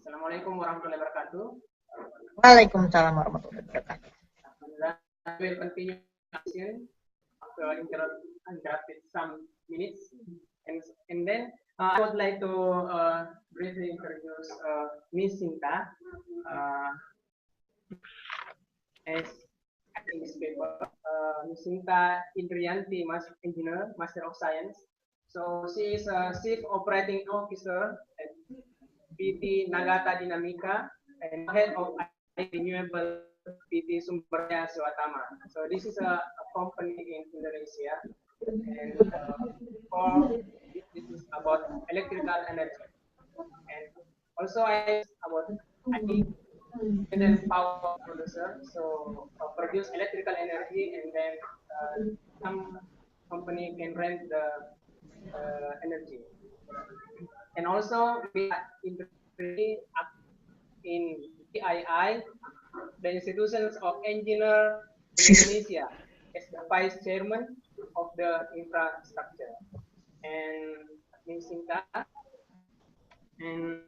Assalamualaikum warahmatullahi wabarakatuh. Waalaikumsalam warahmatullahi wabarakatuh. I will continue after interrupted some minutes, and then I would like to briefly introduce Miss Shinta as in this paper. Miss Shinta Idrayanti, Master Engineer, Master of Science. So she is a Chief Operating Officer at PT Nagata Dinamika and Head of Renewable PT Sumbernya Swatama. So this is a company in Indonesia, and this is about electrical energy, and also I about independent power producer. So produce electrical energy, and then some company can rent the energy, and also we are in PII, the Institutions of Engineer in Indonesia, as the Vice Chairman of the infrastructure. And Ms. Shinta, and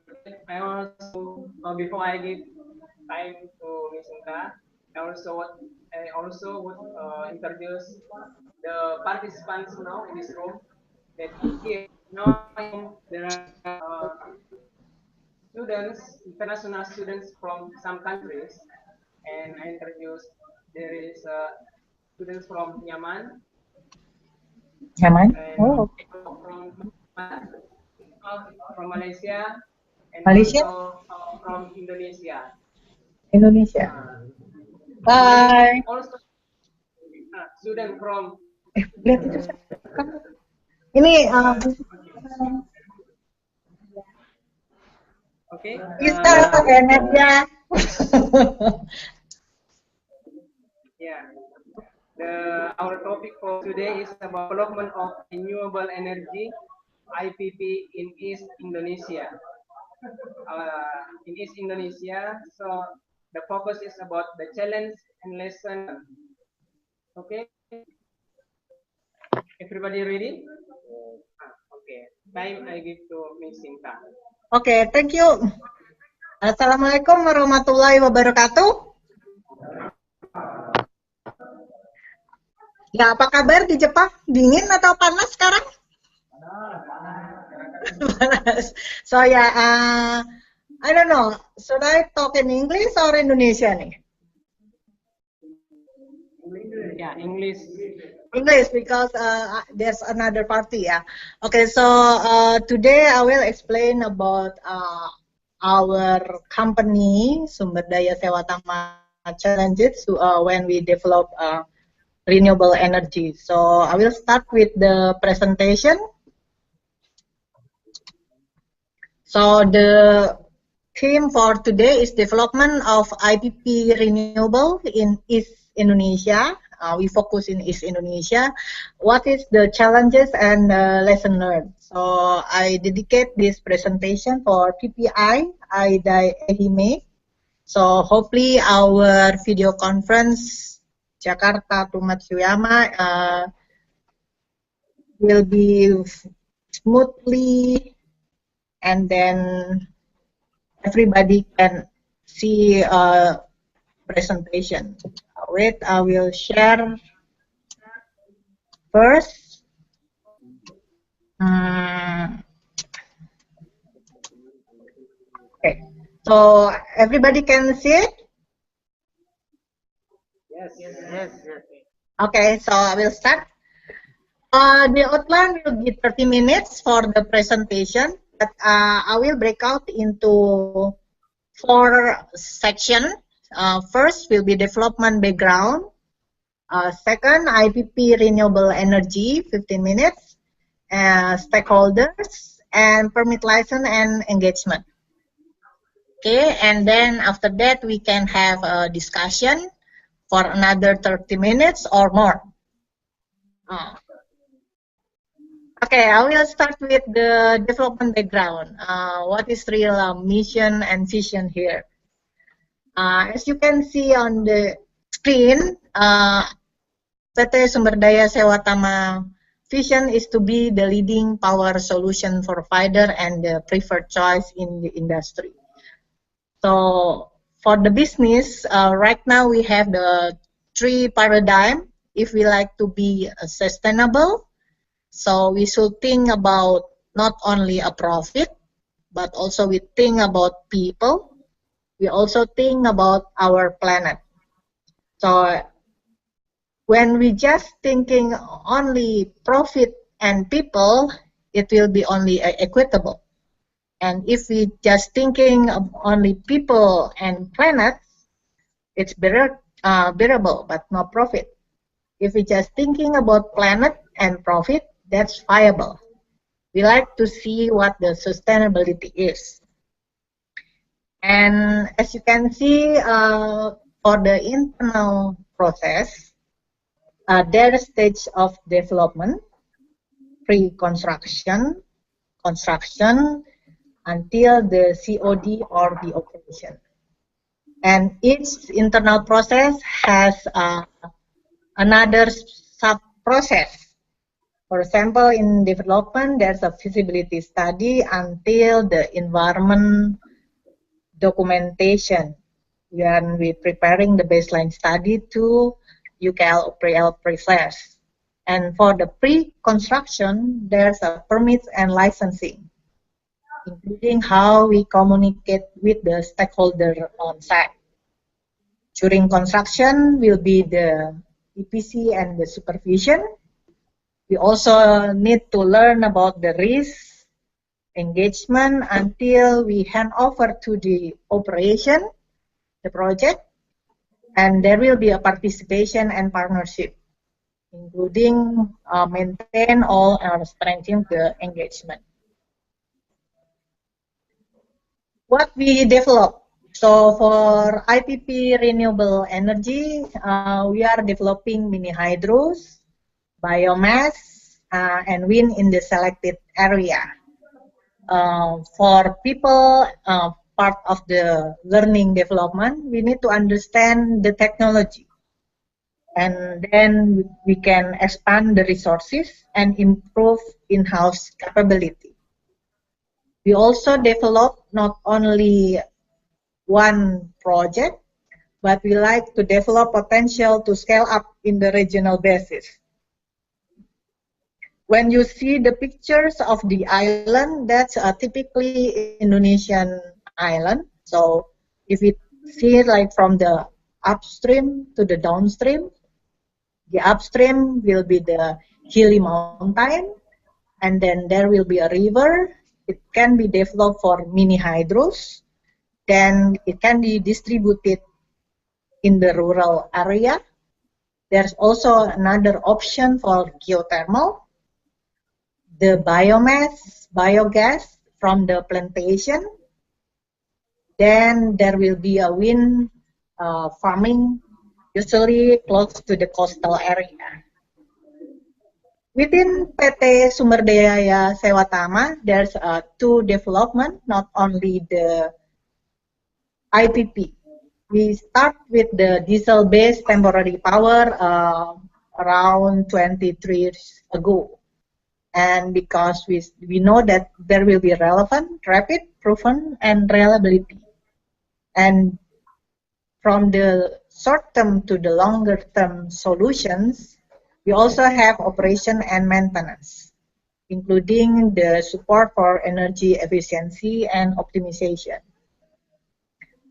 I also, before I give time to Ms. Shinta, I also would introduce the participants now in this room. That here now there are students, international students from some countries, and I introduce there is students from Yemen, Yaman? and Oh, okay. from Malaysia, and Malaysia? also from Indonesia. Indonesia. And Bye. also student from Lihat itu kamu. Ini okay. bisa enak ya. Yeah. Our topic for today is about development of renewable energy (IPP) in East Indonesia. In East Indonesia, so the focus is about the challenge and lesson. Okay, everybody ready? Okay, time I give to Ms. Shinta. Oke, thank you. Assalamualaikum warahmatullahi wabarakatuh. Ya, apa kabar di Jepang? Dingin atau panas sekarang? Panas. So yeah, I don't know. Should I talk in English or Indonesia nih? Yeah, English. English because there's another party. Yeah. Okay, so today I will explain about our company Sumber Daya Sewatama challenges when we develop renewable energy. So I will start with the presentation. So the theme for today is development of IPP renewable in East Indonesia. We focus in East Indonesia. What is the challenges and lesson learned? So I dedicate this presentation for PPI, Ehime. So hopefully our video conference Jakarta to Matsuyama will be smoothly, and then everybody can see presentation. Wait, I will share first. Okay, so everybody can see it? Yes. Okay, so I will start. The outline will be 30 minutes for the presentation, but I will break out into 4 sections. First will be development background. Second, IPP renewable energy, 15 minutes. Stakeholders and permit license and engagement. Okay, and then after that we can have a discussion for another 30 minutes or more. Okay, I will start with the development background. What is real mission and vision here? As you can see on the screen, PT Sumber Daya Sewatama vision is to be the leading power solution provider and the preferred choice in the industry. So for the business, right now we have the three paradigm. If we like to be sustainable, so we should think about not only a profit, but also we think about people. We also think about our planet. So when we just thinking only profit and people, it will be only equitable. And if we just thinking of only people and planet, it's bearable, but no profit. If we just thinking about planet and profit, that's viable. We like to see what the sustainability is. And as you can see, for the internal process, there is stage of development, pre-construction, construction, until the COD or the operation. And each internal process has another sub-process. For example, in development, there's a feasibility study until the environment documentation. When we're preparing the baseline study to UKL PL process. And for the pre-construction, there's a permits and licensing, including how we communicate with the stakeholder on site. During construction will be the EPC and the supervision. We also need to learn about the risk engagement until we hand over to the operation, the project, and there will be a participation and partnership, including maintain all and strengthen the engagement. What we develop. So for IPP renewable energy, we are developing mini hydros, biomass, and wind in the selected area. For people, part of the learning development, we need to understand the technology. And then we can expand the resources and improve in-house capability. We also develop not only one project, but we like to develop potential to scale up in the regional basis. When you see the pictures of the island, that's typically Indonesian island. So if you see it like from the upstream to the downstream, the upstream will be the hilly mountain, and then there will be a river. It can be developed for mini hydros. Then it can be distributed in the rural area. There's also another option for geothermal. The biogas from the plantation. Then there will be a wind farming, usually close to the coastal area. Within PT Sumber Daya Sewatama, there's two development, not only the IPP. We start with the diesel-based temporary power around 23 years ago. And because we know that there will be relevant, rapid, proven, and reliability. And from the short-term to the longer-term solutions, we also have operation and maintenance, including the support for energy efficiency and optimization.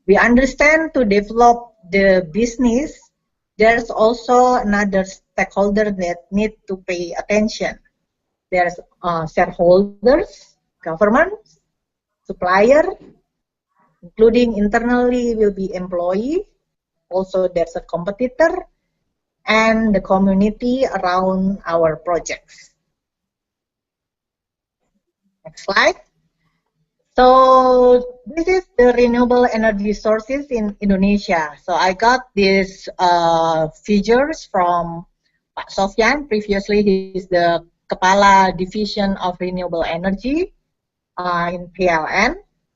We understand to develop the business, there's also another stakeholder that need to pay attention. There's shareholders, governments, supplier, including internally will be employee. Also there's a competitor and the community around our projects. Next slide. So this is the renewable energy sources in Indonesia. So I got these figures from Pak Sofyan. Previously, he's the Kepala Division of Renewable Energy in PLN.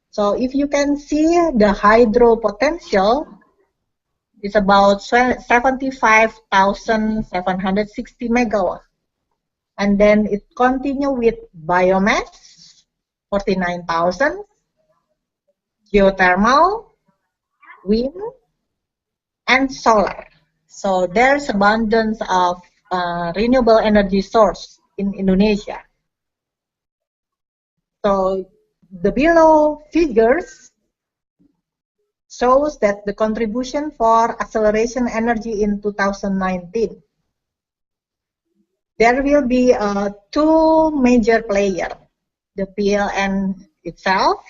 So if you can see the hydro potential is about 75,760 megawatts. And then it continue with biomass, 49,000, geothermal, wind, and solar. So there's abundance of renewable energy source in Indonesia. So the below figures shows that the contribution for acceleration energy in 2019. There will be two major players, the PLN itself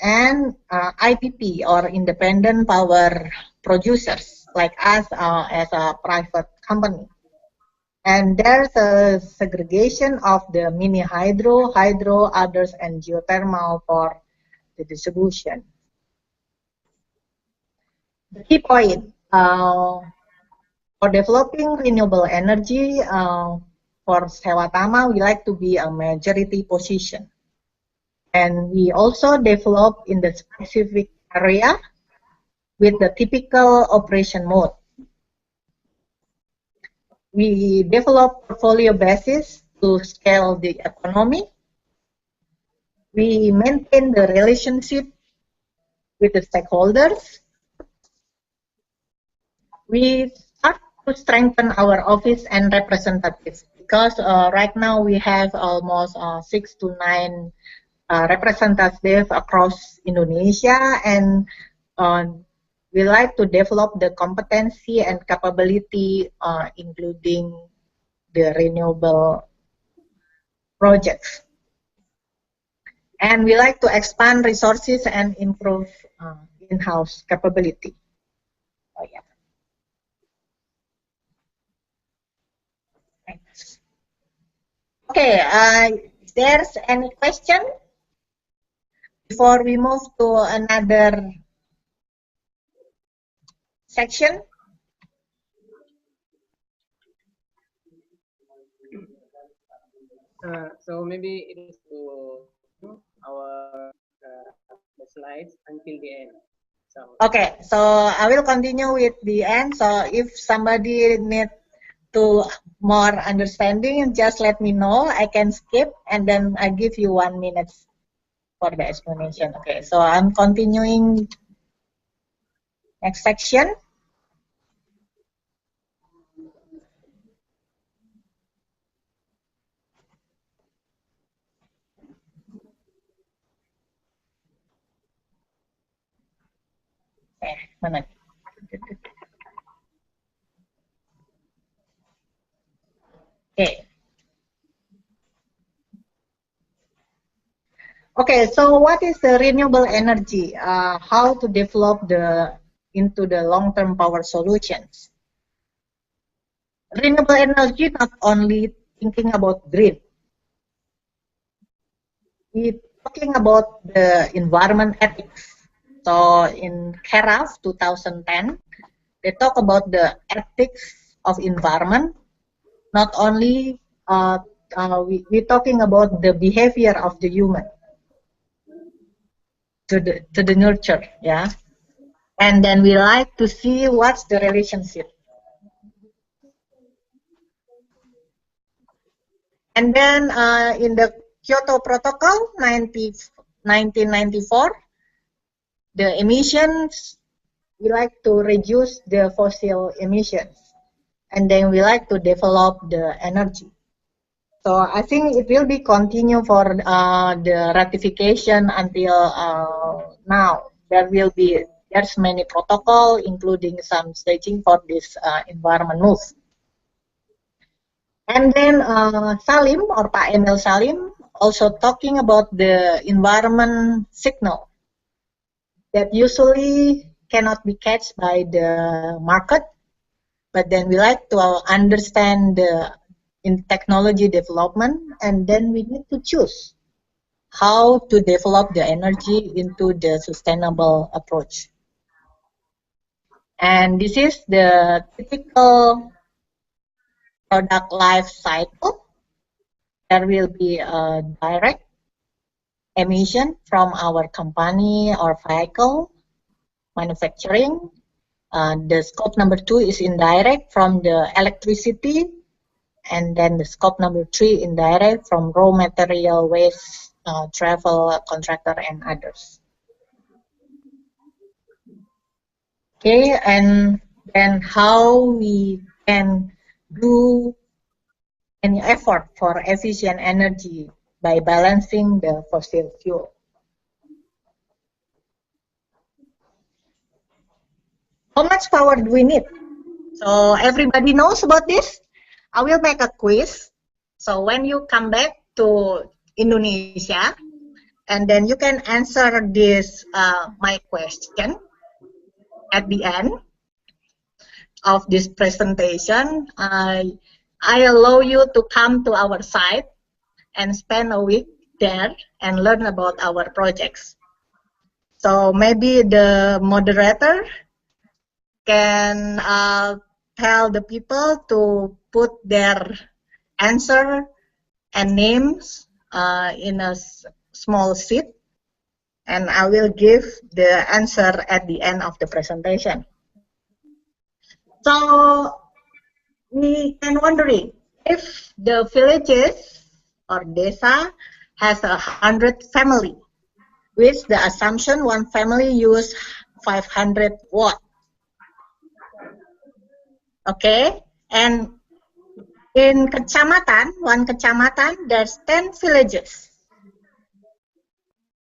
and IPP or independent power producers like us as a private company. And there's a segregation of the mini hydro, others, and geothermal for the distribution. The key point for developing renewable energy for Sewatama, we like to be a majority position. And we also develop in the specific area with the typical operation mode. We develop portfolio basis to scale the economy. We maintain the relationship with the stakeholders. We start to strengthen our office and representatives because right now we have almost 6 to 9 representatives across Indonesia, and we like to develop the competency and capability, including the renewable projects. And we like to expand resources and improve in-house capability. Oh, yeah. Thanks. Okay, if there's any question before we move to another section? So maybe it is to our the slides until the end. So okay, so I will continue with the end. So if somebody need to more understanding, just let me know. I can skip and then I give you 1 minute for the explanation. Okay, so I'm continuing next section. Mana? Okay. Okay, so what is the renewable energy? How to develop into the long-term power solutions? Renewable energy not only thinking about grid. We're talking about the environment ethics. So in CARAF 2010, they talk about the ethics of environment. Not only we're talking about the behavior of the human to the nurture, yeah. And then we like to see what's the relationship. And then in the Kyoto Protocol 1994, the emissions, we like to reduce the fossil emissions. And then we like to develop the energy. So I think it will be continue for the ratification until now. There's many protocol, including some staging for this environment move. And then Salim or Pak Emil Salim also talking about the environment signal that usually cannot be catched by the market, but then we like to understand in technology development, and then we need to choose how to develop the energy into the sustainable approach. And this is the typical product life cycle. There will be a direct emission from our company or vehicle manufacturing. The scope number 2 is indirect from the electricity, and then the scope number 3 indirect from raw material, waste, travel, contractor, and others. Okay, and then how we can do any effort for efficient energy by balancing the fossil fuel. How much power do we need? So everybody knows about this? I will make a quiz. So when you come back to Indonesia, and then you can answer this my question at the end of this presentation. I allow you to come to our site and spend a week there and learn about our projects. So maybe the moderator can tell the people to put their answer and names in a small sheet, and I will give the answer at the end of the presentation. So we can wondering if the villages or desa has 100 family, with the assumption one family use 500 watt. Okay, and in kecamatan, one kecamatan, there's 10 villages.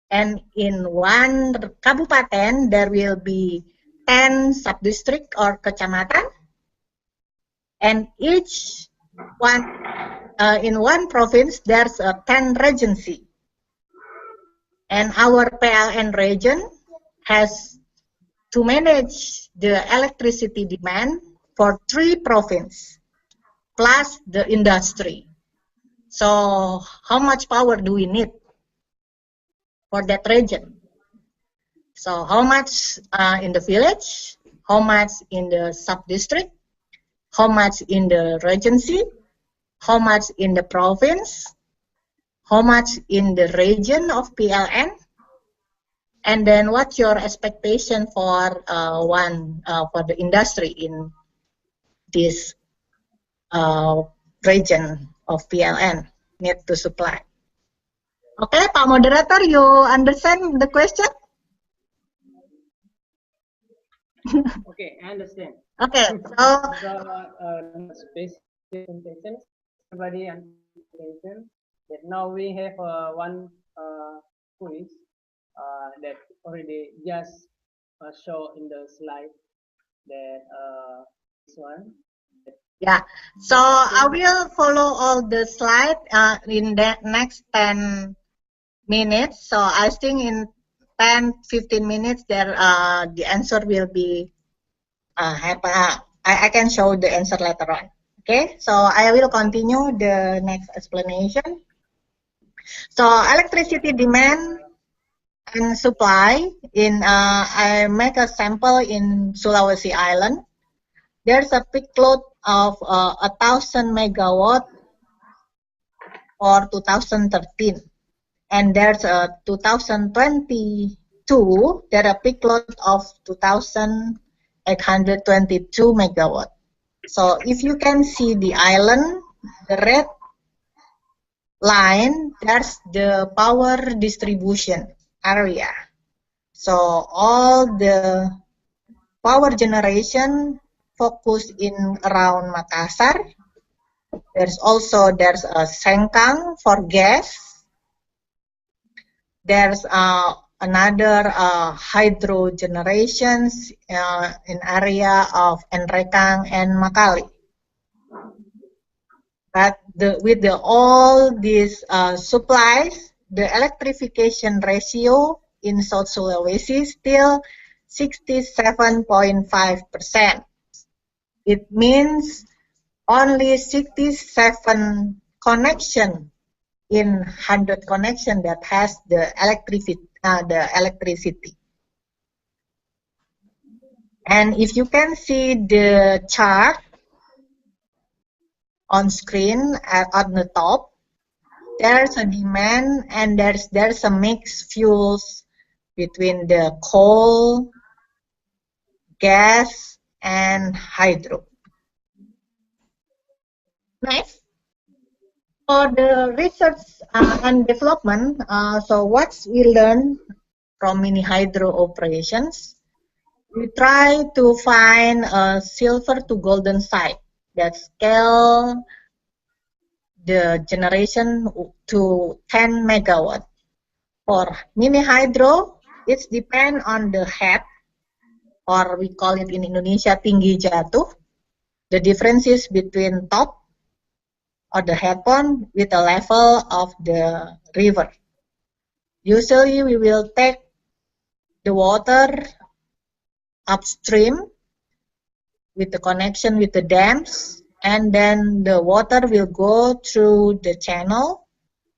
And in one kabupaten, there will be 10 sub-district or kecamatan. And each one, in one province, there's a 10 regency. And our PLN region has to manage the electricity demand for 3 provinces, plus the industry. So how much power do we need for that region? So how much in the village, how much in the sub-district, how much in the regency, how much in the province, how much in the region of PLN, and then what's your expectation for for the industry in this region of PLN need to supply. Okay, Pak Moderator, you understand the question? Okay, I understand. Okay, so space presentation, everybody attention that now we have one quiz that already just show in the slide that this one. Yeah, so I will follow all the slide in the next 10 minutes. So I think in 10-15 minutes there the answer will be I can show the answer later on. Okay, so I will continue the next explanation. So electricity demand and supply in I make a sample in Sulawesi Island. There's a peak load of 1,000 megawatt for 2013, and there's a 2022 there are peak load of 2,822 megawatt. So if you can see the island, the red line, that's the power distribution area. So all the power generation focused in around Makassar. There's a Sengkang for gas. There's another hydro generations in area of Enrekang and Makali. But with all these supplies, the electrification ratio in South Sulawesi still 67.5%. It means only 67 connection in 100 connection that has the electricity. And if you can see the chart on screen on the top, there's a demand and there's a mixed fuels between the coal, gas, and hydro. Nice. For the research and development, so what we learn from mini hydro operations, we try to find a silver to golden site that scale the generation to 10 megawatt. For mini hydro, it depends on the head, or we call it in Indonesia tinggi jatuh, the differences between top or the head pond with the level of the river. Usually we will take the water upstream with the connection with the dams, and then the water will go through the channel,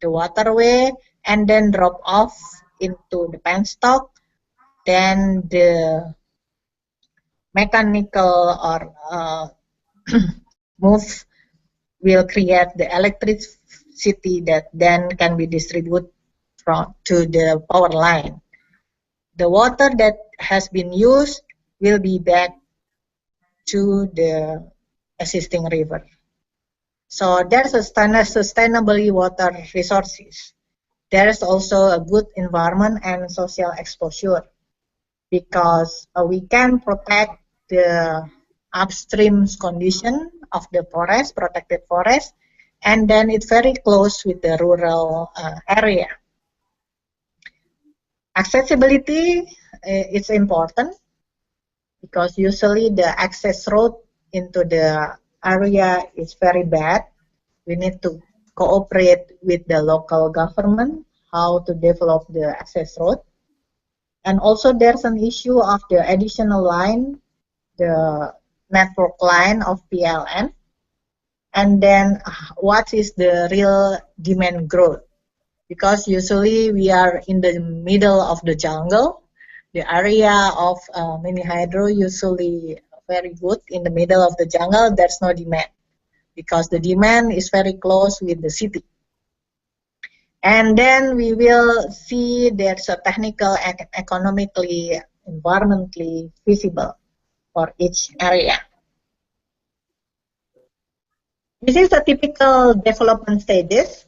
the waterway, and then drop off into the penstock. Then the mechanical or move will create the electricity that then can be distributed to the power line. The water that has been used will be back to the existing river. So there's a sustainable water resources. There is also a good environment and social exposure, because we can protect the upstream condition of the forest, protected forest, and then it's very close with the rural area. Accessibility is important, because usually the access road into the area is very bad. We need to cooperate with the local government how to develop the access road. And also there's an issue of the additional line, the network line of PLN. And then what is the real demand growth? Because usually we are in the middle of the jungle. The area of mini hydro usually very good in the middle of the jungle. There's no demand, because the demand is very close with the city. And then we will see there's a technical and economically, environmentally feasible for each area. This is a typical development stages.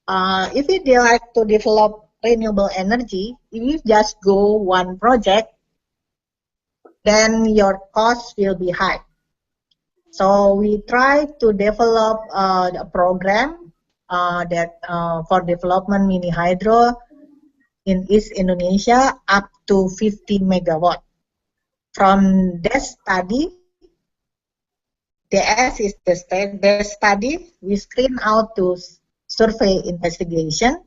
If you like to develop renewable energy, if you just go one project, then your cost will be high. So we try to develop a program that for development mini hydro in East Indonesia up to 50 megawatt. From that study, DS is the study, we screen out to survey investigation,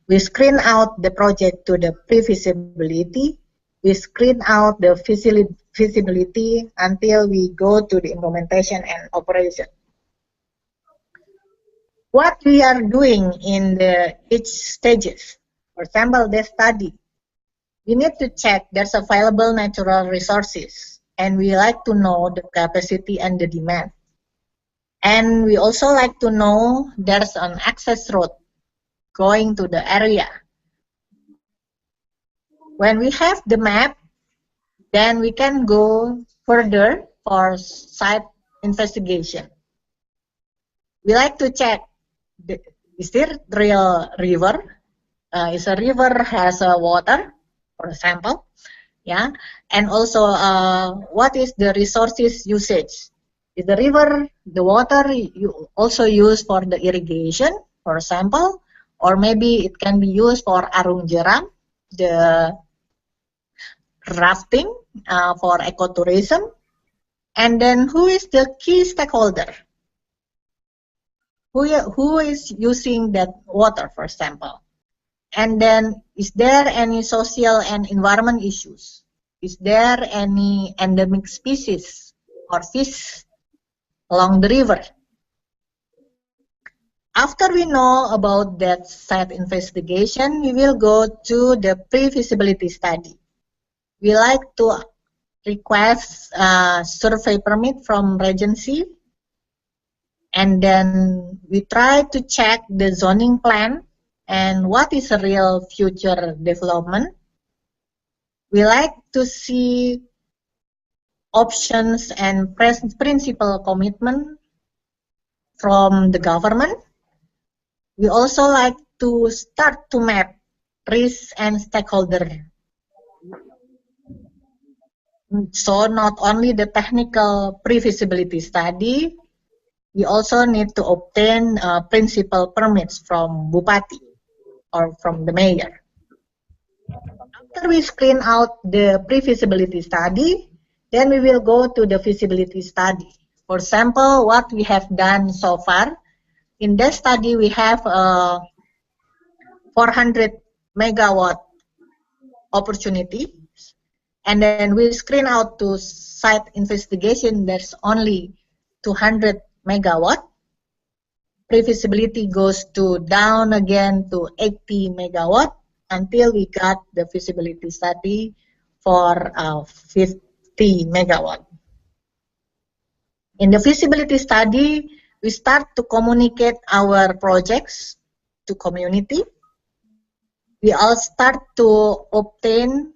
we screen out the project to the pre-feasibility, we screen out the feasibility until we go to the implementation and operation. What we are doing in each stages, for example, the study, we need to check there's available natural resources, and we like to know the capacity and the demand. And we also like to know there's an access road going to the area. When we have the map, then we can go further for site investigation. We like to check, is there real river? Is a river has water, for example? Yeah, and also what is the resources usage? Is the river, the water you also use for the irrigation, for example, or maybe it can be used for arung jeram, the rafting for ecotourism. And then who is the key stakeholder? Who is using that water, for example? And then, is there any social and environment issues? Is there any endemic species or fish along the river? After we know about that site investigation, we will go to the pre-feasibility study. We like to request a survey permit from Regency, and then we try to check the zoning plan and what is a real future development. We like to see options and principal commitment from the government. We also like to start to map risk and stakeholder. So not only the technical pre-feasibility study, we also need to obtain principal permits from Bupati or from the mayor. After we screen out the pre-feasibility study, then we will go to the feasibility study. For example, what we have done so far, in that study we have a 400 megawatt opportunity, and then we screen out to site investigation, there's only 200 megawatt. Pre-feasibility goes to down again to 80 megawatt until we got the feasibility study for 50 megawatt. In the feasibility study, we start to communicate our projects to community. We all start to obtain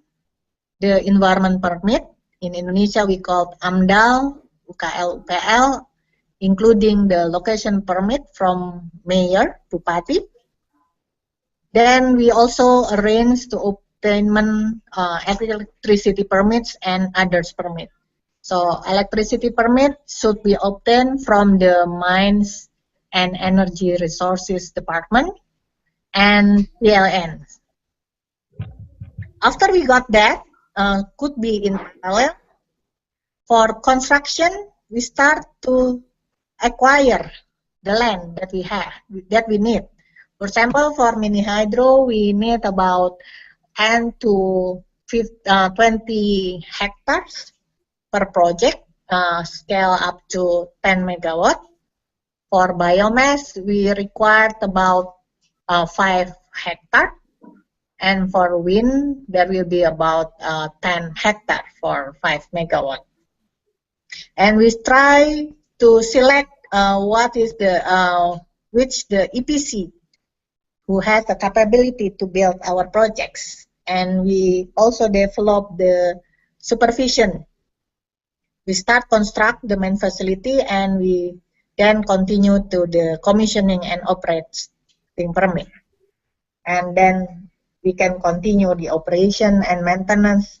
the environment permit. In Indonesia, we call AMDAL, UKL, UPL, including the location permit from mayor, Bupati. Then we also arrange to obtainment electricity permits and others permit. So electricity permit should be obtained from the Mines and Energy Resources Department and PLN. After we got that, could be in parallel. For construction, we start to acquire the land that we have, that we need. For example, for mini hydro, we need about 10 to 20 hectares per project, scale up to 10 megawatt. For biomass, we required about 5 hectares. And for wind, there will be about 10 hectares for 5 megawatt. And we try to select what is the which the EPC who has the capability to build our projects. And we also develop the supervision. We start construct the main facility and we then continue to the commissioning and operating permit. And then we can continue the operation and maintenance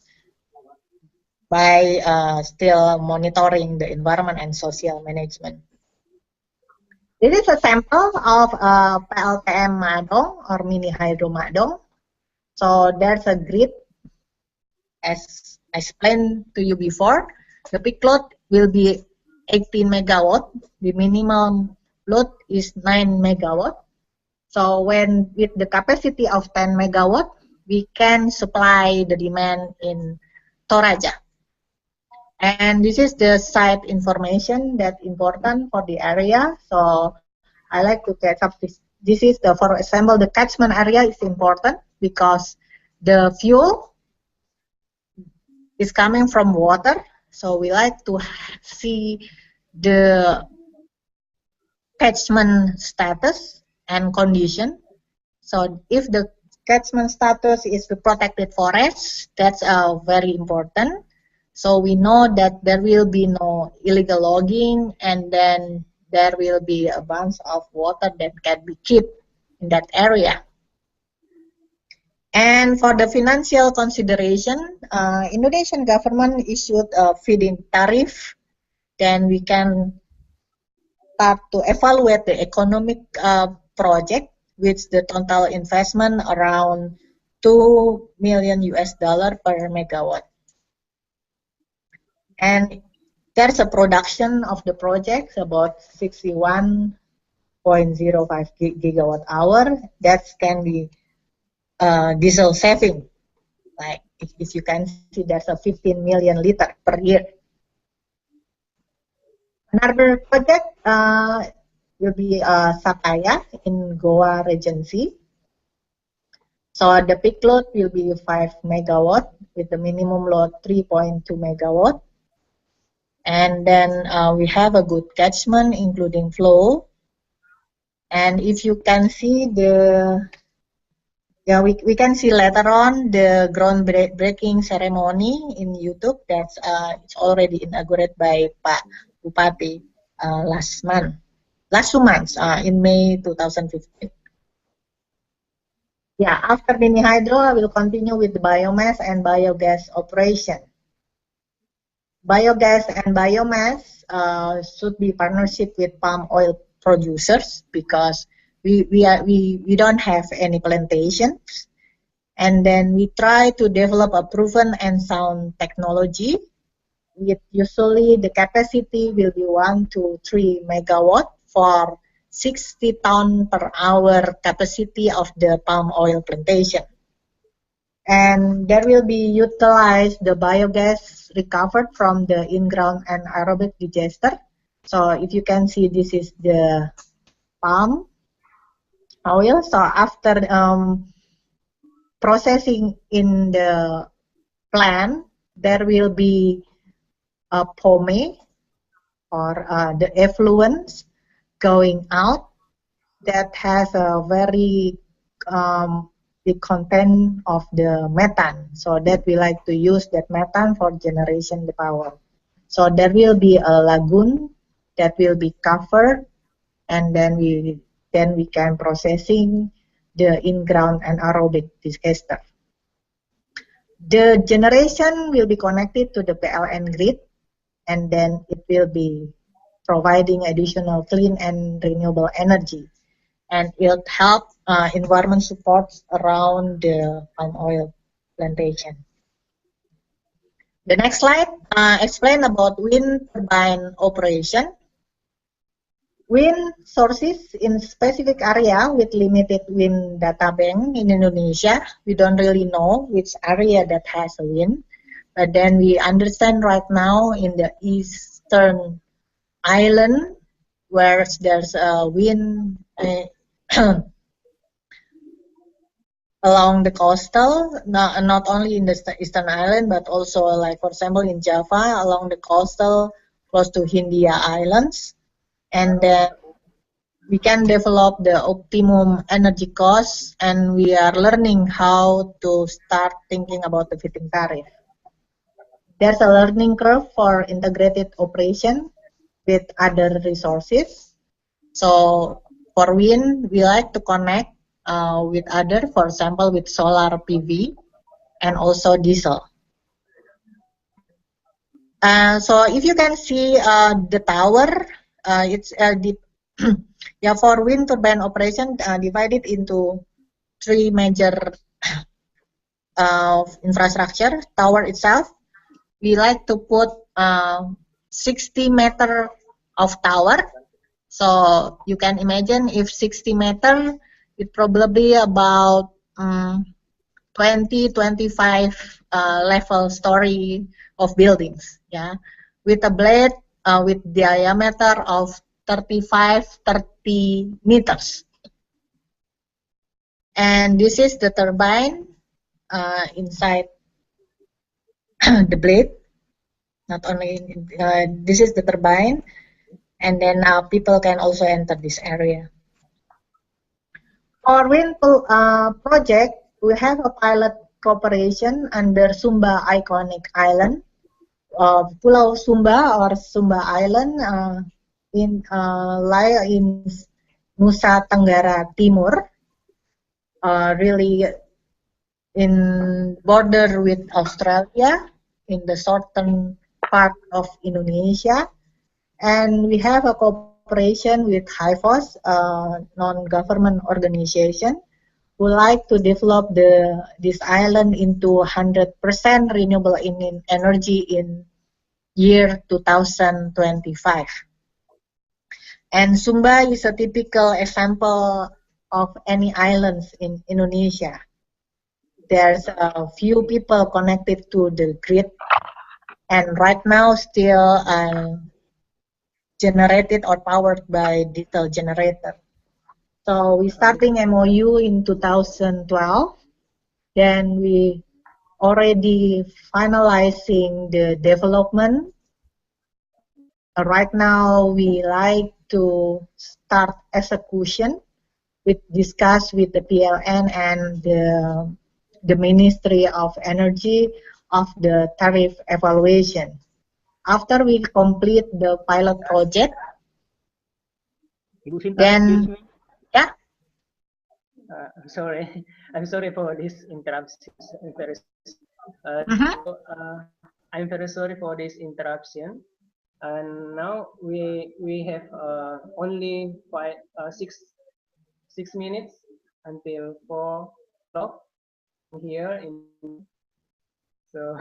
by still monitoring the environment and social management. This is a sample of PLTM Madong or mini hydro Madong. So there's a grid, as I explained to you before. The peak load will be 18 megawatt. The minimum load is 9 megawatt. So when with the capacity of 10 megawatt, we can supply the demand in Toraja. And this is the site information that's important for the area. So I like to catch up this. This is the, for example, the catchment area is important because the fuel is coming from water. So we like to see the catchment status and condition. So if the catchment status is the protected forest, that's very important. So we know that there will be no illegal logging, and then there will be a bunch of water that can be kept in that area. And for the financial consideration, Indonesian government issued a feed-in tariff. Then we can start to evaluate the economic project, with the total investment around $2 million per megawatt. And there's a production of the project about 61.05 gigawatt hour. That can be diesel saving. Like if you can see, there's a 15 million liter per year. Another project will be Sataya in Goa Regency. So the peak load will be 5 megawatt with the minimum load 3.2 megawatt. And then we have a good catchment including flow. And if you can see the, yeah, we can see later on the groundbreaking ceremony in YouTube. That's it's already inaugurated by Pak Bupati last 2 months in May 2015. Yeah, after mini hydro, I will continue with the biomass and biogas operation. biogas and biomass should be partnership with palm oil producers because we don't have any plantations. And then we try to develop a proven and sound technology. With usually the capacity will be 1 to 3 megawatt for 60 ton per hour capacity of the palm oil plantation. And there will be utilized the biogas recovered from the in-ground and aerobic digester. So if you can see, this is the palm oil. So after processing in the plant, there will be a pomade or the effluents going out that has a very big content of the methane. So that we like to use that methane for generation the power. So there will be a lagoon that will be covered, and then we can processing the in-ground and aerobic digester. The generation will be connected to the PLN grid, and then it will be providing additional clean and renewable energy. And it help environment supports around the palm oil plantation. The next slide explain about wind turbine operation. Wind sources in specific area with limited wind data bank in Indonesia. We don't really know which area that has a wind, but then we understand right now in the eastern island where there's a wind along the coastal, not only in the eastern island, but also like for example in Java along the coastal close to Hindia Islands. And then we can develop the optimum energy cost, and we are learning how to start thinking about the feed-in tariff. There's a learning curve for integrated operation with other resources. So for wind, we like to connect with other, for example, with solar PV and also diesel. So if you can see the tower, it's yeah, for wind turbine operation divided into 3 major infrastructure. Tower itself, we like to put 60 meter of tower. So you can imagine if 60 meter, it probably about 20-25 level story of buildings, yeah, with a blade with diameter of 35-30 meters. And this is the turbine inside the blade. Not only this is the turbine, and then people can also enter this area. For wind project, we have a pilot cooperation under Sumba Iconic Island, Pulau Sumba or Sumba Island lie in Nusa Tenggara Timur, really in border with Australia in the southern part of Indonesia. And we have a cooperation with HIFOS, non-government organization, who like to develop this island into 100% renewable energy in year 2025. And Sumba is a typical example of any islands in Indonesia. There's a few people connected to the grid, and right now still generated or powered by diesel generator. So we starting MOU in 2012. Then we already finalizing the development. Right now we like to start execution. We discuss with the PLN and the Ministry of Energy of the tariff evaluation. After we complete the pilot project, Ibu Shinta, then yeah. I'm sorry for this interruption. So, I I'm very sorry for this interruption. And now we have only 6 minutes until 4 o'clock here in. So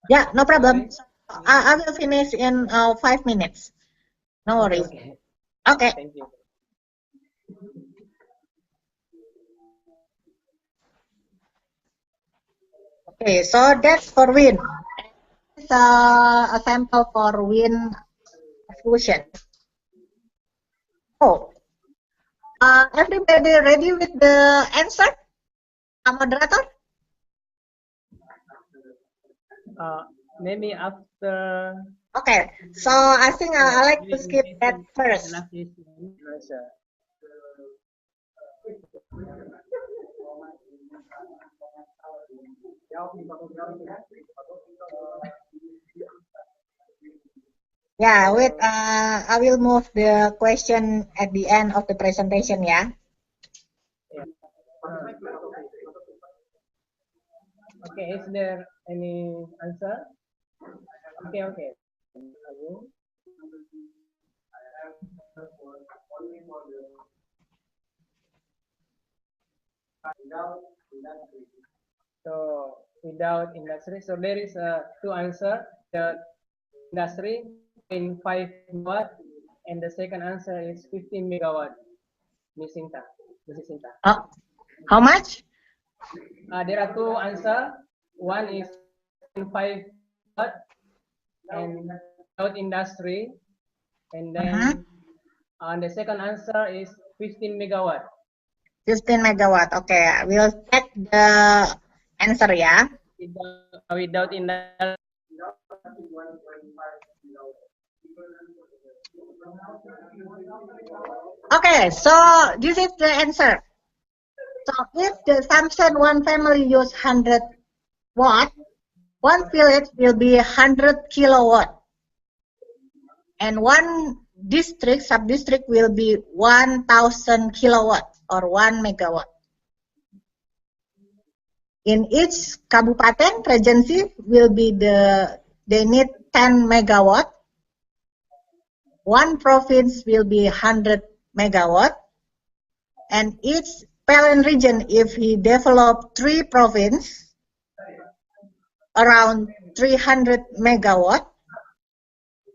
Yeah, no problem. sorry. I will finish in 5 minutes. No Okay, worries. okay. Okay. Thank you. Okay, so that's for wind. It's a sample for wind fusion. Oh, everybody ready with the answer? Moderator? Maybe after Okay, so I think I like to skip that presentation first. last listening answer. Yeah, wait, I will move the question at the end of the presentation, yeah. Yeah. Okay, is there any answer? Okay, okay. Again. So without industry, so there is two answer. The industry in 5 megawatt, and the second answer is 15 megawatt. Miss Shinta. Mrs. Shinta. How much? There are two answer. One is in 5 megawatt and without industry, and then the second answer is 15 megawatt. 15 megawatt. Okay, we'll check the answer, yeah. Without industry. Okay, so this is the answer. So if the assumption one family use 100 watt, one village will be 100 kilowatt. And one district, sub-district will be 1000 kilowatt or 1 megawatt. In each kabupaten, regency will be they need 10 megawatt. One province will be 100 megawatt. And each PLN region, if he develop 3 provinces, around 300 megawatt.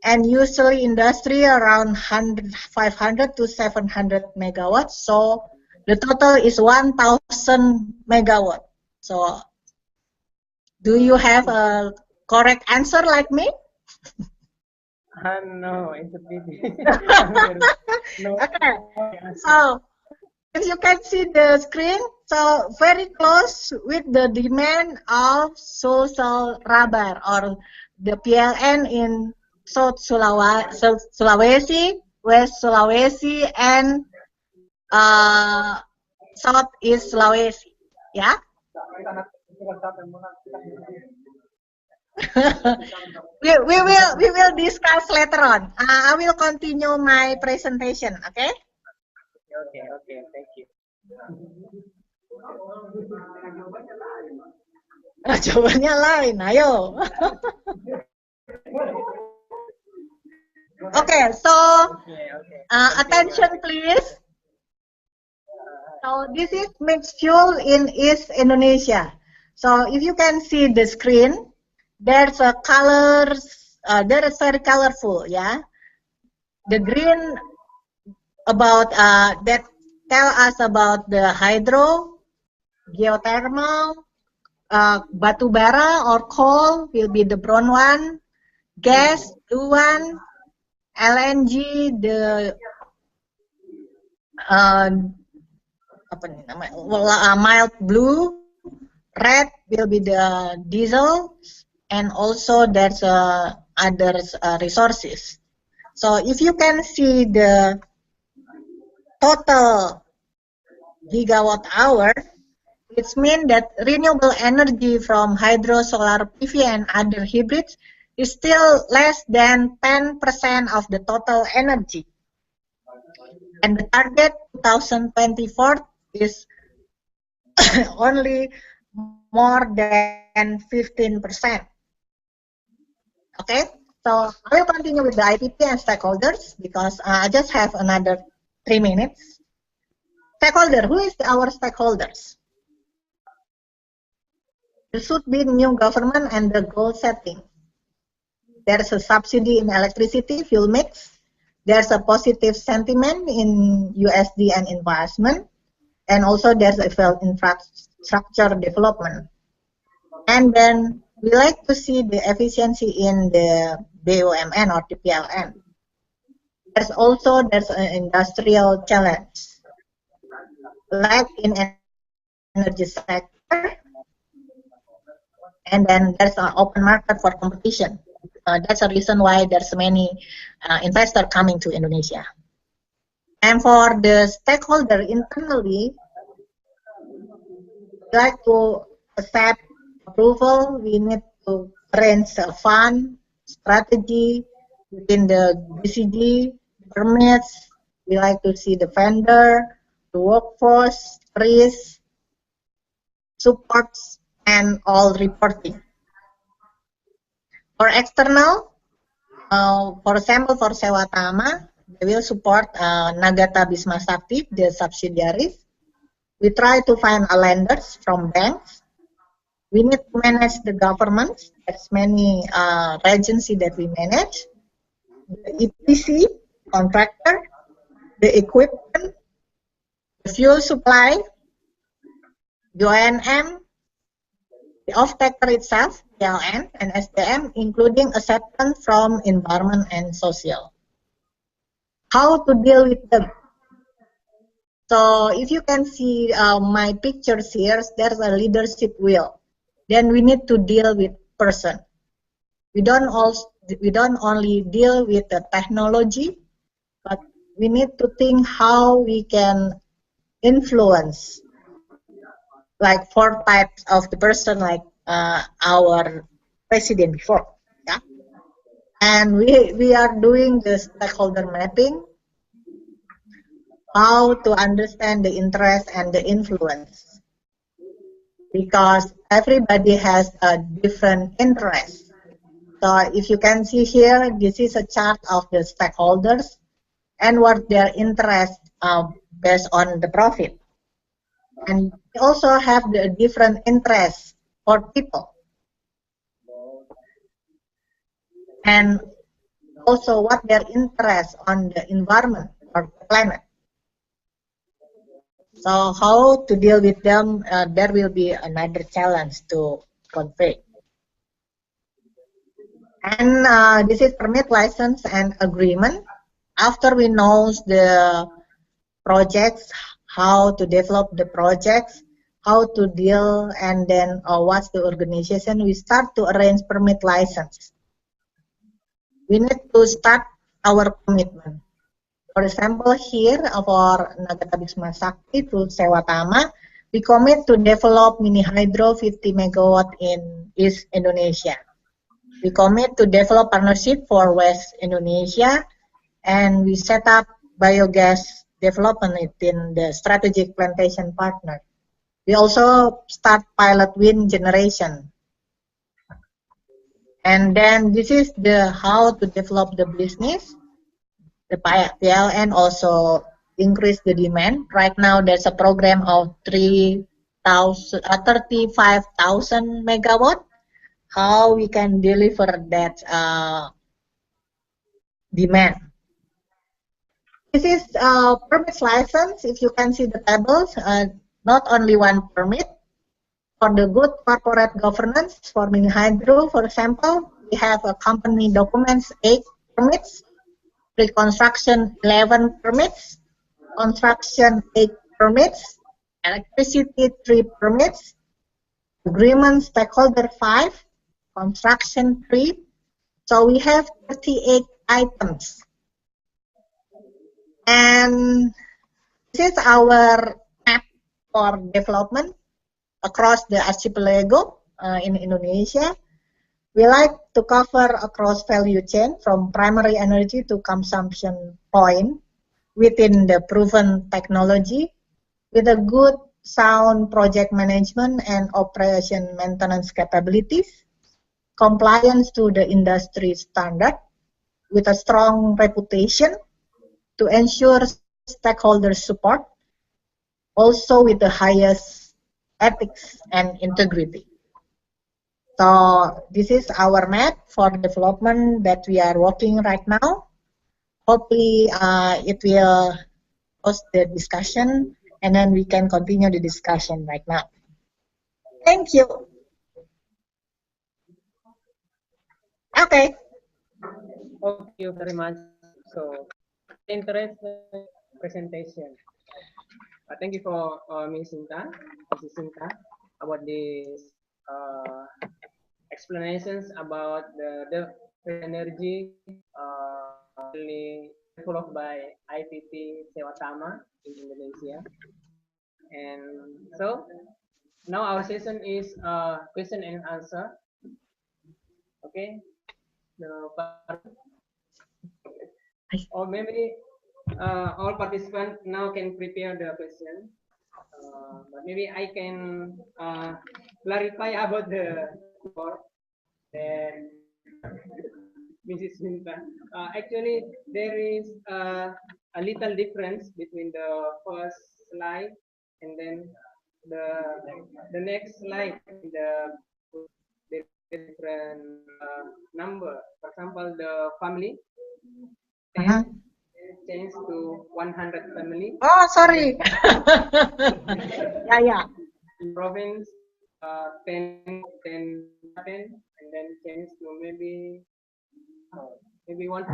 And usually industry around 500 to 700 megawatt. So the total is 1000 megawatt. So do you have a correct answer like me? No, it's a pity. No. Okay. So as you can see the screen, so very close with the demand of social rubber or the PLN in South Sulawesi, West Sulawesi, and Southeast Sulawesi. Yeah. we will discuss later on. I will continue my presentation. Okay. Okay, thank you. Jawabannya lain. Ayo. Okay, so attention please. So this is mixed fuel in East Indonesia. So if you can see the screen, there's a colors. There is very colorful, yeah. The green about that tell us about the hydro, geothermal, batu bara or coal will be the brown one, gas blue one, LNG the apa nih namanya mild blue, red will be the diesel, and also there's other resources. So if you can see the total gigawatt hour, it means that renewable energy from hydro, solar PV, and other hybrids is still less than 10% of the total energy. And the target 2024 is only more than 15%. Okay, so I will continue with the IPP and stakeholders because I just have another 3 minutes. Stakeholder, who is our stakeholders? There should be new government and the goal setting. There's a subsidy in electricity, fuel mix. There's a positive sentiment in USD and investment. And also there's a infrastructure development. And then we like to see the efficiency in the BUMN or the PLN. There's an industrial challenge, like in energy sector, and then there's an open market for competition. That's a reason why there's many investors coming to Indonesia. And for the stakeholder internally, we like to accept approval. We need to arrange a fund strategy within the BCG permits. We like to see the vendor, the workforce, risk, supports, and all reporting. For external, for example, for Sewatama, they will support Nagata Bisma Sakti, the subsidiaries. We try to find lenders from banks. We need to manage the governments. There's many agencies that we manage. The EPC, contractor, the equipment, the fuel supply, the ONM, the off-taker itself, PLN, and SDM, including acceptance from environment and social. How to deal with them? So if you can see my pictures here, there's a leadership wheel. Then we need to deal with person. We don't only deal with the technology, but we need to think how we can influence, like 4 types of the person, like our president before. Yeah? And we are doing the stakeholder mapping, how to understand the interest and the influence, because everybody has a different interest. So if you can see here, this is a chart of the stakeholders and what their interest based on the profit. And we also have the different interests for people. And also what their interest on the environment or the planet. So how to deal with them, there will be another challenge to convey. And this is permit, license, and agreement. After we know the projects, how to develop the projects, how to deal, and then what's the organization, we start to arrange permit license. We need to start our commitment. For example, here for Nagata Bisma Sakti to Sewatama, we commit to develop mini hydro 50 megawatt in East Indonesia. We commit to develop partnership for West Indonesia, and we set up biogas development in the strategic plantation partner. We also start pilot wind generation. And then this is the how to develop the business. The PLN also increase the demand. Right now there's a program of 35,000 megawatt. How we can deliver that demand. This is permit license. If you can see the tables, not only one permit. For the good corporate governance, for mini hydro, for example, we have a company documents 8 permits, pre-construction 11 permits, construction 8 permits, electricity 3 permits, agreement stakeholder 5, construction 3. So we have 38 items. And this is our map for development across the archipelago in Indonesia. We like to cover across value chain from primary energy to consumption point within the proven technology with a good sound project management and operation maintenance capabilities. compliance to the industry standard with a strong reputation to ensure stakeholder support, also with the highest ethics and integrity. So this is our map for development that we are working right now. Hopefully it will host the discussion and then we can continue the discussion right now. Thank you. Okay. Thank you very much. So, interesting presentation. Thank you for Ms. Shinta, about these explanations about the energy developed by IPP Sewatama in Indonesia. And so now our session is question and answer. Okay, or maybe all participants now can prepare the question. But maybe I can clarify about the report that Mrs. Shinta. Actually, there is a little difference between the first slide and then the next slide. The different number. For example, the family 10 changed to 100 family. Oh, sorry. Yeah. Province 10, and then change to maybe 100.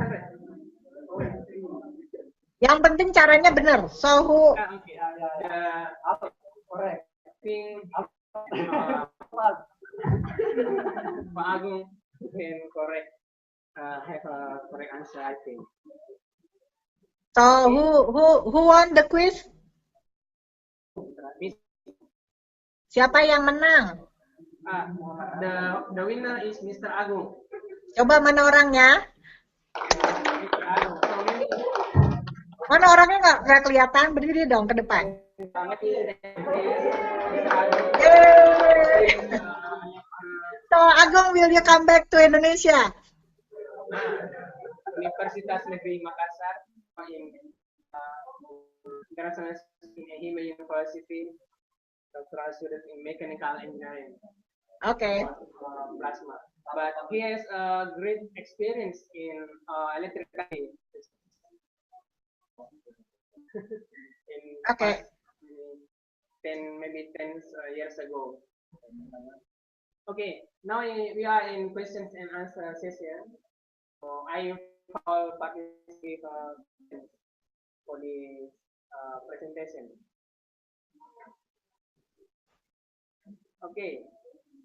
Yang penting caranya benar. So who? Correct. I think Pak Agung can correct. Have a correct answer, I think. So who won the quiz? Siapa yang menang? The winner is Mr. Agung. Coba mana orangnya? Mr. Agung. So maybe, mana orangnya nggak kelihatan, berdiri dong ke depan. So Agung, will you come back to Indonesia? Universitas Negeri Makassar in International Ehime University, doctoral student in mechanical engineering. Okay. Plasma. But he has a great experience in electrical. Okay. 10 years ago. Okay, now we are in questions and answer session. So I call participants for the presentation. Okay,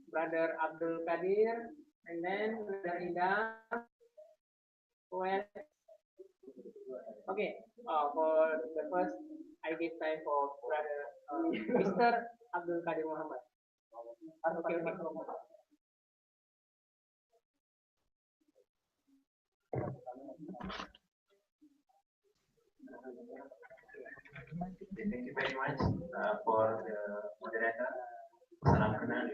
Brother Abdul Kadir, and then Brother Ida. Well, okay, for the first, I give time for Brother Mr. Abdul Kadir Muhammad. Okay. Thank you very much for the moderator. Salam kenal.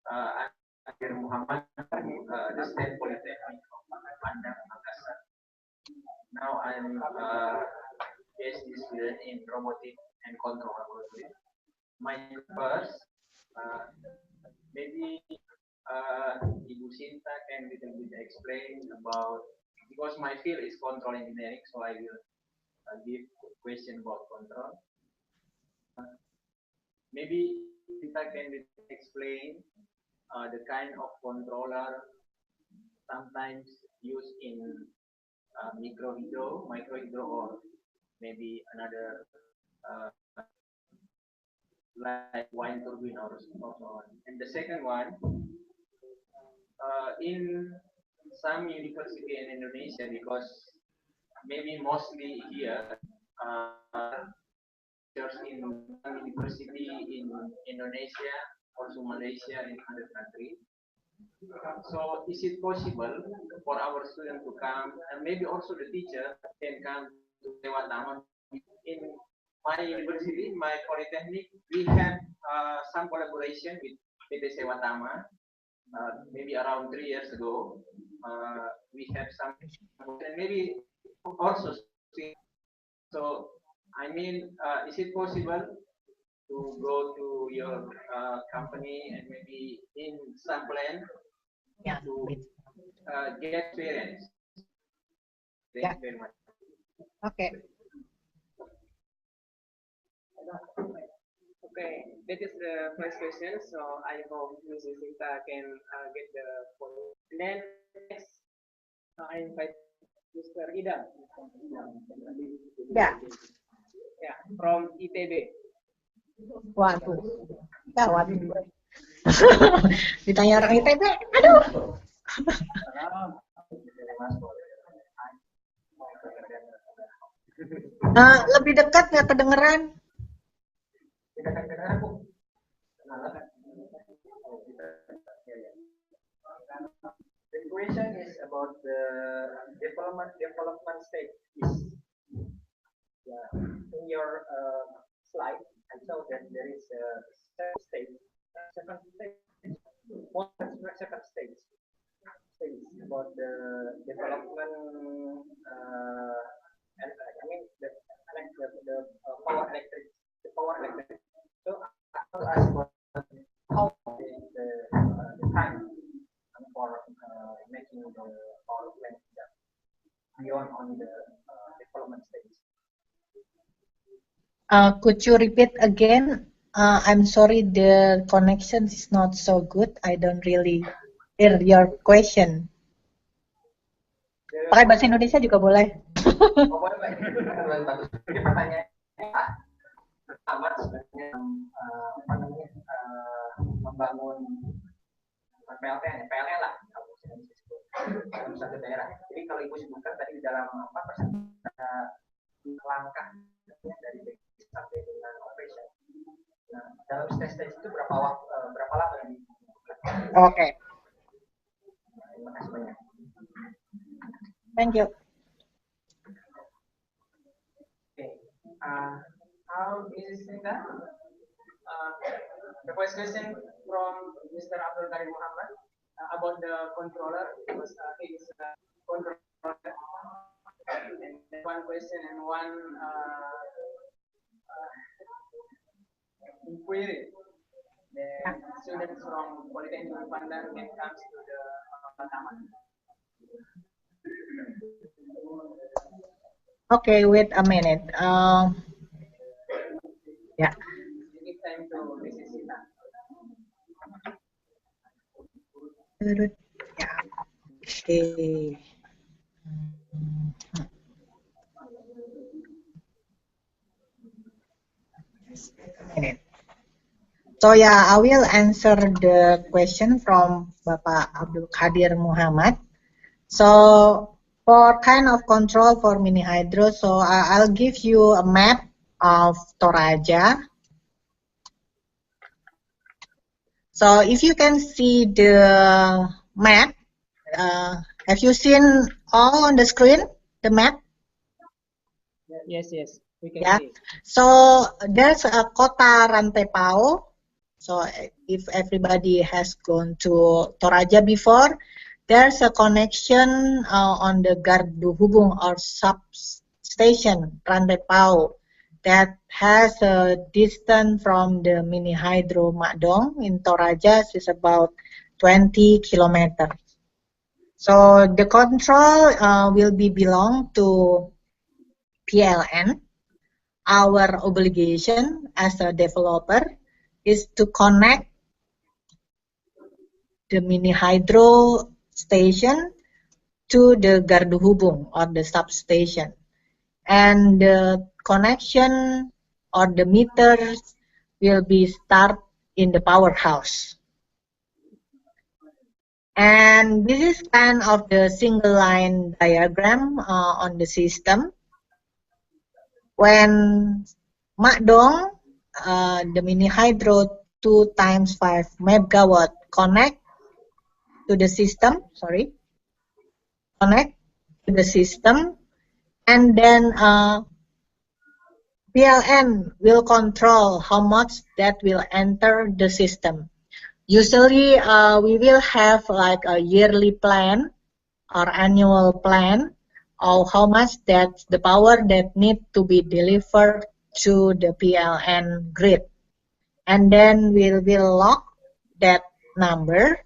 I'm Kadir Muhammad, the State Polytechnic of Pandang, Makassar. Now I'm PhD student in Robotic and Control Algorithm. My first, maybe Ibu Shinta can little bit explain about, because my field is control engineering, so I will give a question about control. Maybe Shinta can explain the kind of controller sometimes used in micro hydro, or maybe another like wind turbine or so on. And the second one, in some university in Indonesia, because maybe mostly here, there's in some university in Indonesia, also Malaysia, and other countries. So is it possible for our students to come, and maybe also the teacher can come to Sewatama? In my university, my polytechnic, we have some collaboration with PT Sewatama. maybe around 3 years ago, we have some, and maybe also. So, I mean, is it possible to go to your company and maybe in some plan to get experience? Thank you very much. Okay. Okay, that is the first question. So I hope Mrs. Shinta can get the point. And then next, I invite Mr. Ida. Yeah. Yeah, from ITB. Waduh. Ya, waduh. Ditanya orang ITB, aduh. Lebih dekat nggak kedengeran? The question is about the development stage. In your slide, I saw that there is a second stage about the development. And I mean the power electric. So I want to ask about how the time for making the power plant beyond on the development stage. Could you repeat again? I'm sorry, the connection is not so good. I don't really hear your question. Pakai bahasa Indonesia juga boleh. Jadi pertanyaan pertama sebenarnya membangun PLN lah kalau bisa disebut dalam satu daerah. Jadi kalau ibu sebutkan tadi di dalam langkah dari basic sampai dengan operation. Nah, dalam stage itu berapa lama yang dibutuhkan? Oke. Terima kasih banyak. Thank you. Okay. How is Shinta? The first question from Mr. Abdul Karim Muhammad about the controller. Because he is a controller. And one question and one inquiry. The students from Polytechnic Bandar can come to the Taman. Okay, wait a minute. Yeah. Give time to Mrs. Shinta. Yeah. Okay. So yeah, I will answer the question from Bapak Abdul Qadir Muhammad. So for kind of control for mini hydro, so I'll give you a map of Toraja. So if you can see the map, have you seen all on the screen, the map? Yes, we can see. So there's a Kota Rantepao. So if everybody has gone to Toraja before, there's a connection on the Gardu Hubung or substation Rantepao that has a distance from the mini hydro Makdong in Toraja is about 20 kilometers. So the control will belong to PLN. Our obligation as a developer is to connect the mini hydro station to the Gardu Hubung or the substation. And the connection or the meters will be start in the powerhouse. And this is kind of the single line diagram on the system. When Makdong, the mini hydro 2 times 5 megawatt connect to the system, and then PLN will control how much that will enter the system. Usually, we will have like a yearly plan or annual plan of how much that's the power that need to be delivered to the PLN grid. And then we will log that number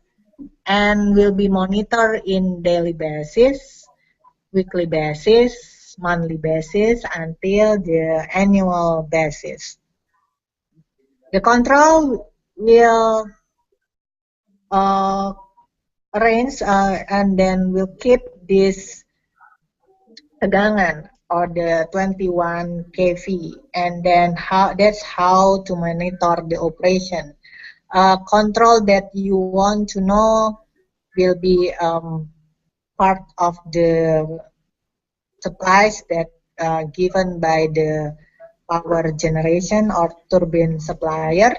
and will be monitored in daily basis, weekly basis, monthly basis, until the annual basis. The control will arrange and then will keep this tegangan or the 21 kV, and then that's how to monitor the operation. Control that you want to know will be part of the supplies that given by the power generation or turbine supplier,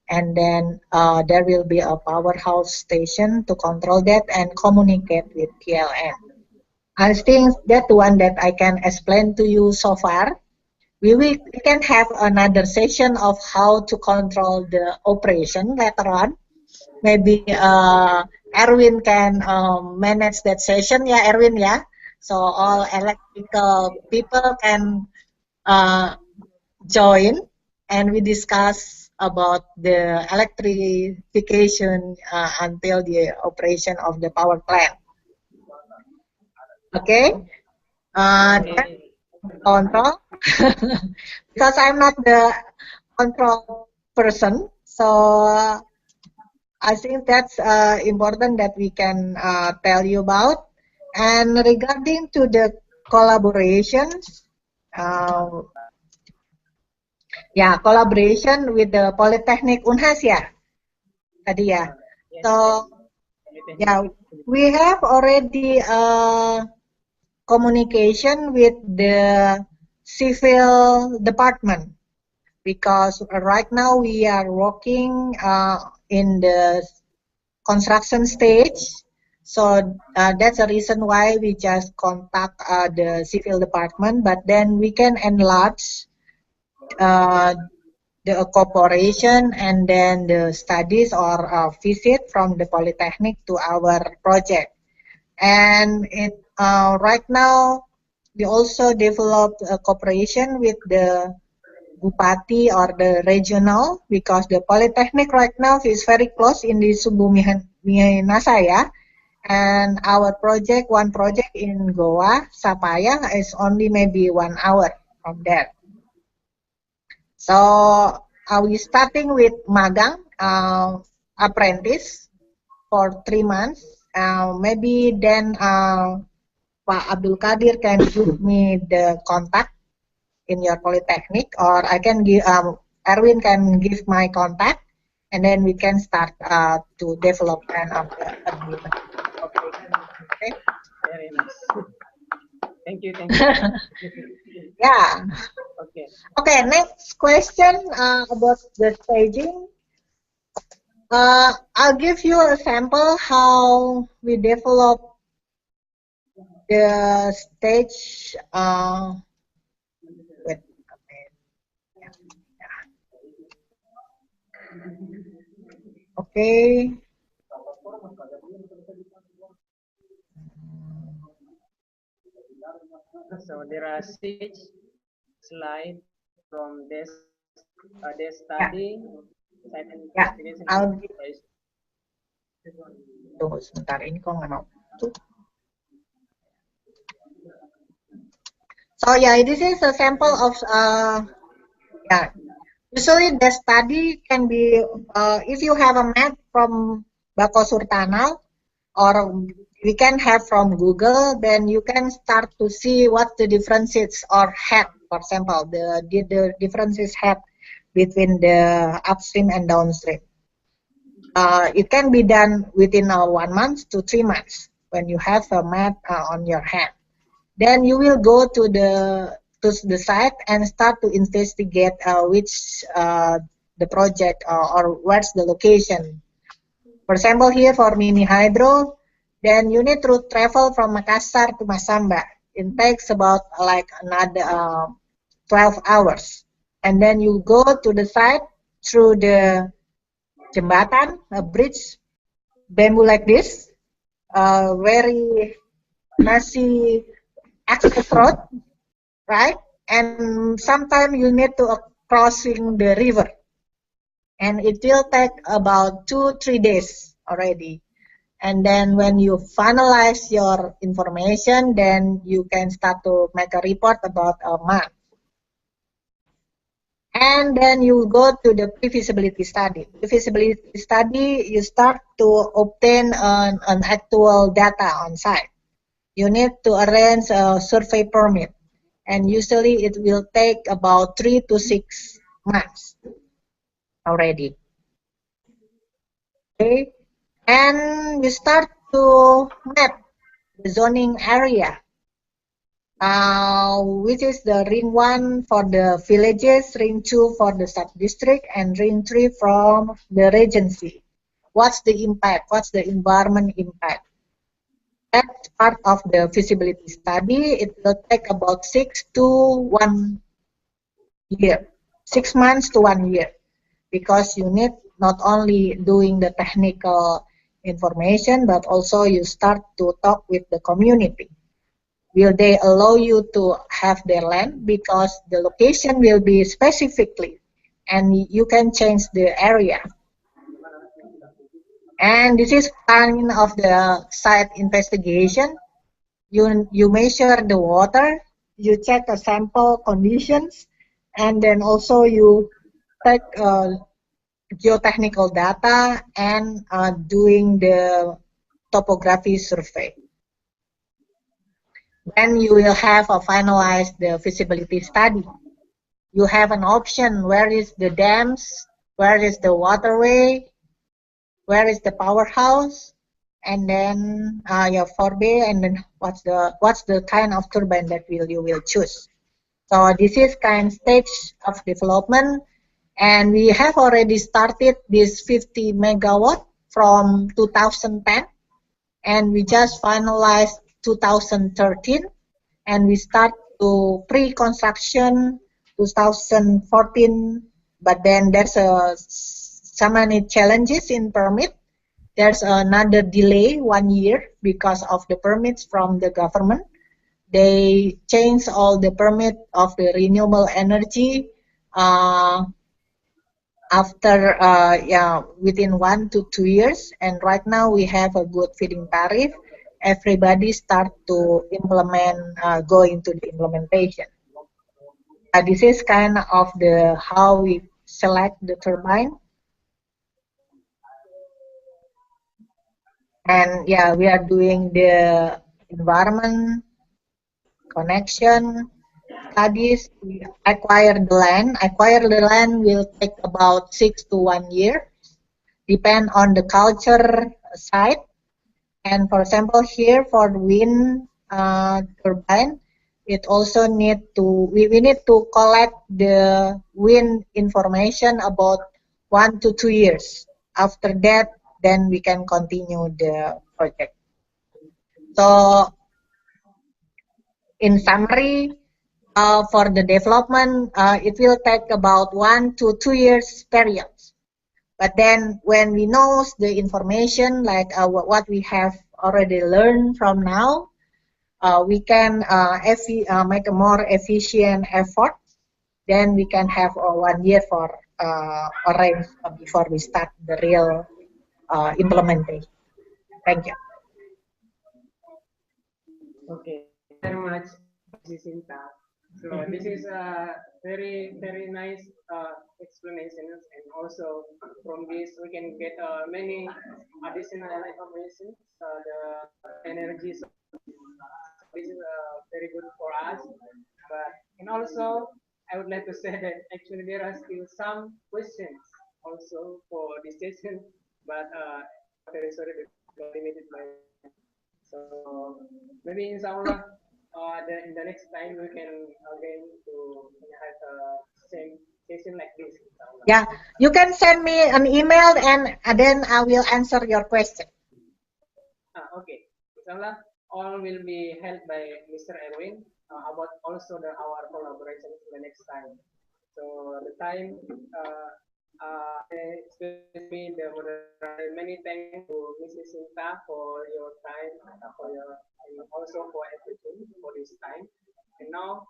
and then there will be a powerhouse station to control that and communicate with PLN. I think that one that I can explain to you so far. We can have another session of how to control the operation later on. Maybe Erwin can manage that session, yeah, Erwin, yeah. So all electrical people can join and we discuss about the electrification until the operation of the power plant. Okay. Control because I'm not the control person, so I think that's important that we can tell you about. And regarding to the collaborations, collaboration with the Polytechnic Unhas ya tadi ya. So we have already communication with the civil department, because right now we are working in the construction stage. So that's the reason why we just contact the civil department, but then we can enlarge the cooperation and then the studies or visit from the Polytechnic to our project. And right now we also developed a cooperation with the Bupati or the regional, because the Polytechnic right now is very close in the Subuminasa, ya. And our project, one project in Goa, Sapaya, is only maybe 1 hour from there. So we starting with magang apprentice for 3 months. Maybe then Pak Abdul Qadir can give me the contact in your Polytechnic, or I can give Erwin can give my contact, and then we can start to develop of the agreement. Okay. Very nice. Thank you. Thank you. Yeah. Okay. Okay. Next question about the staging. I'll give you a sample how we develop the stage. Wait. Okay. So there are 6 slides from this study. Yeah. I'll tunggu sebentar, ini kok nggak mau. So yeah, this is a sample of usually the study can be if you have a map from Bako Surtanal, or we can have from Google, then you can start to see what the differences or have. For example, the differences have between the upstream and downstream. It can be done within 1 month to 3 months when you have a map on your hand. Then you will go to the site and start to investigate which the project or where's the location. For example, here for mini hydro, then you need to travel from Makassar to Masamba. It takes about like another 12 hours. And then you go to the site through the jembatan, a bridge, bamboo like this, very messy access road, right? And sometimes you need to crossing the river, and it will take about 2-3 days already. And then when you finalize your information, then you can start to make a report about a map. And then you go to the pre-feasibility study. Pre-feasibility study, you start to obtain an actual data on site. You need to arrange a survey permit, and usually it will take about 3 to 6 months already. Okay, and you start to map the zoning area, which is the ring 1 for the villages, ring 2 for the sub-district, and ring 3 from the regency. What's the impact? What's the environment impact? That's part of the feasibility study. It will take about 6 to 1 year, 6 months to 1 year, because you need not only doing the technical information, but also you start to talk with the community. Will they allow you to have their land? Because the location will be specifically, and you can change the area. And this is kind of the site investigation. You measure the water, you check the sample conditions, and then also you take geotechnical data and doing the topography survey. Then you will have a finalized the feasibility study. You have an option: where is the dams, where is the waterway, where is the powerhouse, and then your forebay, and then what's the kind of turbine that you will choose. So this is kind stage of development, and we have already started this 50 megawatt from 2010, and we just finalized 2013, and we start to pre-construction 2014, but then there's so many challenges in permit. There's another delay 1 year because of the permits from the government. They changed all the permit of the renewable energy after within 1 to 2 years, and right now we have a good feeding tariff. Everybody start to implement, go into the implementation. This is kind of the how we select the turbine. And yeah, we are doing the environment connection studies. We acquire the land. Acquire the land will take about 6 to 1 year, depend on the culture site. And for example, here for wind turbine, it also need to we need to collect the wind information about 1 to 2 years. After that, then we can continue the project. So in summary, for the development, it will take about 1 to 2 years periods. But then when we know the information, like what we have already learned from now, we can make a more efficient effort. Then we can have 1 year for arrange before we start the real implementation. Thank you. Okay, very much, Shinta. So this is a very nice explanations, and also from this we can get many additional information. The energy. So this is very good for us. But and also I would like to say that actually there are still some questions also for this session, but very sorry because limited by. So maybe inshallah, in the next time we can again to have a same session like this. Inshallah. Yeah, you can send me an email, and then I will answer your question. Okay. Inshallah, all will be held by Mr. Erwin about also our collaboration in the next time. So the time Especially the moderator, many thanks to Mrs. Shinta for your time, and also for everything for this time. And now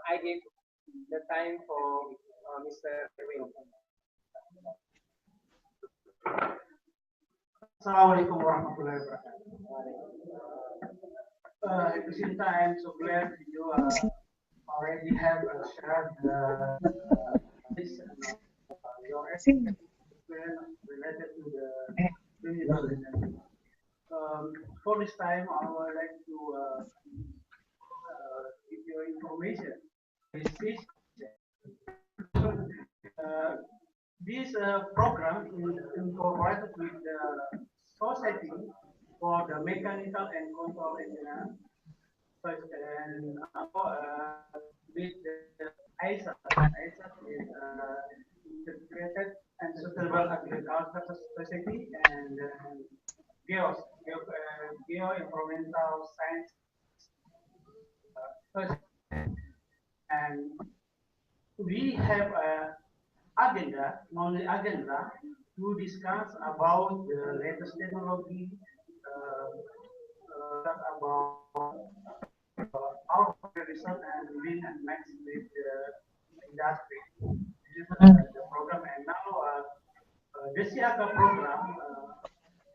I give the time for Mr. Erwin. Assalamualaikum warahmatullahi wabarakatuh. At the same time, I'm so glad you already have shared this your experience related to the renewable energy. For this time, I would like to give you information. This program is incorporated with the Society for the Mechanical and Control Engineer, and with the ISA. ISA is Integrated and Sustainable Agriculture Society, and Geo Environmental Science. And we have a knowledge agenda to discuss about the latest technology, about our research and link and match with the industry. This is the program, and now the SIAGA program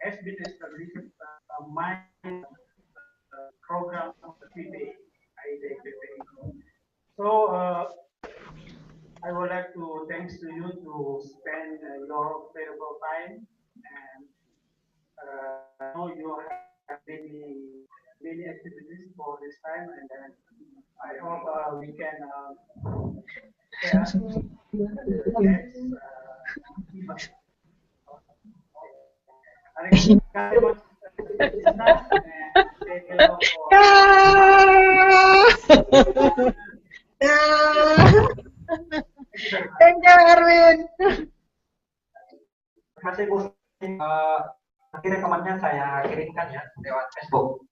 has been established my program of the PPA. So I would like to thanks to you to spend your valuable time, and I know you have many activities for this time, and then I hope we can share Thank you, Erwin. Terima kasih Bu. Nanti rekamannya saya kirimkan ya lewat Facebook.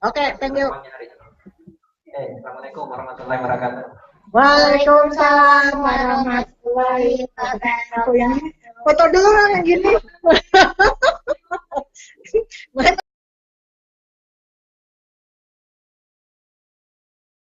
Oke, thank you. Assalamualaikum warahmatullahi wabarakatuh. Waalaikumsalam warahmatullahi wabarakatuh. Foto dulu yang gini.